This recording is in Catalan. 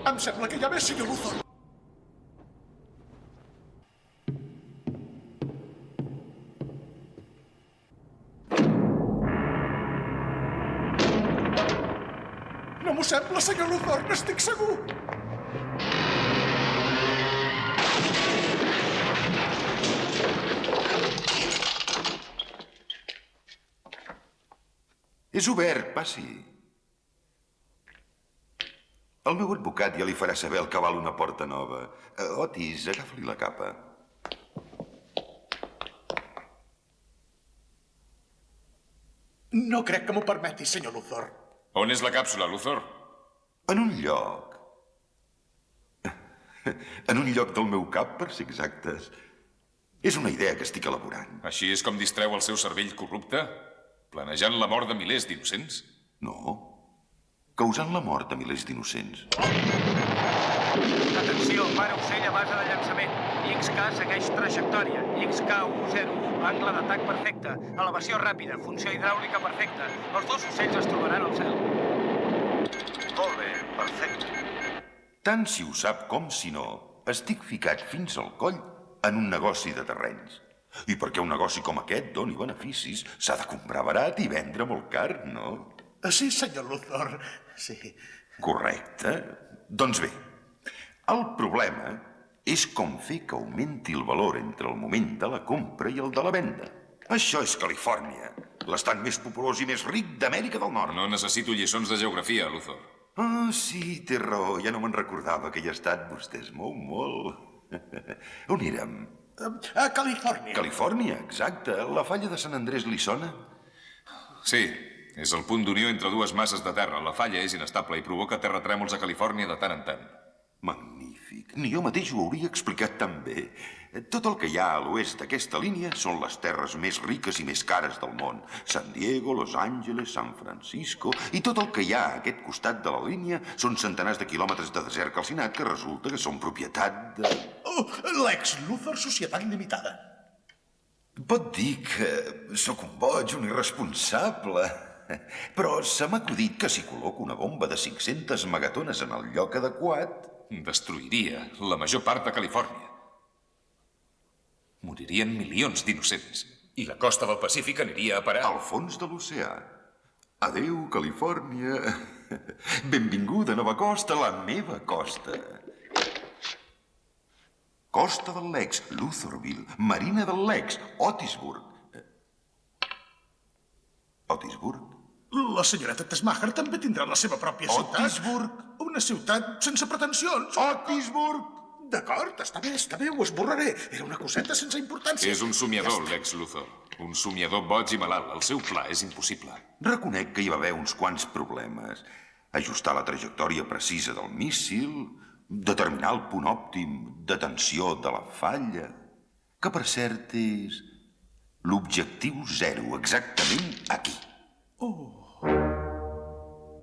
Em sembla que ja ve, senyor Luthor. No m'ho sembla, senyor Luthor, n'estic segur. És obert, passi. El meu advocat ja li farà saber el que val una porta nova. Otis, agafa-li la capa. No crec que m'ho permeti, senyor Luthor. On és la càpsula, Luthor? En un lloc. En un lloc del meu cap, per ser exactes. És una idea que estic elaborant. Així és com distreu el seu cervell corrupte? Planejant la mort de milers d'innocents? No. Causant la mort a milers d'innocents. Atenció, pare ocell a base de llançament. XK segueix trajectòria. XK-101, angle d'atac perfecte. Elevació ràpida, funció hidràulica perfecta. Els dos ocells es trobaran al cel. Molt bé, perfecte. Tant si ho sap com si no, estic ficat fins al coll en un negoci de terrenys. I perquè un negoci com aquest doni beneficis, s'ha de comprar barat i vendre molt car, no? Sí, senyor Luthor, sí. Correcte. Doncs bé, el problema és com fer que augmenti el valor entre el moment de la compra i el de la venda. Això és Califòrnia, l'estat més populós i més ric d'Amèrica del Nord. No necessito lliçons de geografia, Luthor. Ah, sí, té raó, ja no me'n recordava que hi ha estat vostè es mou molt. On érem? A Califòrnia. Califòrnia, exacte. La falla de Sant Andrés li sona? Sí, és el punt d'unió entre dues masses de terra. La falla és inestable i provoca terratrèmols a Califòrnia de tant en tant. Magnífic. Ni jo mateix ho hauria explicat tan bé. Tot el que hi ha a l'oest d'aquesta línia són les terres més riques i més cares del món. San Diego, Los Angeles, San Francisco... I tot el que hi ha a aquest costat de la línia són centenars de quilòmetres de desert calcinat que resulta que són propietat de... Oh, l'ex Luthor Societat Limitada. Pot dir que sóc un boig, un irresponsable... Però se m'ha acudit que si col·loco una bomba de 500 megatones en el lloc adequat... Destruiria la major part de Califòrnia. Moririen milions d'innocents. I la costa del Pacífic aniria a parar al fons de l'oceà. Adéu, Califòrnia. Benvinguda, nova costa, la meva costa. Costa del Lex, Luthorville, Marina del Lex, Otisburg. Otisburg? La senyoreta Tessmacher també tindrà la seva pròpia ciutat. Otisburg? Una ciutat sense pretensions. Otisburg? D'acord, està bé, ho esborraré. Era una coseta sense importància. És un somiador, l'ex Luthor. Un somiador boig i malalt. El seu pla és impossible. Reconec que hi va haver uns quants problemes. Ajustar la trajectòria precisa del míssil, determinar el punt òptim de tensió de la falla, que per cert és l'objectiu 0, exactament aquí. Oh.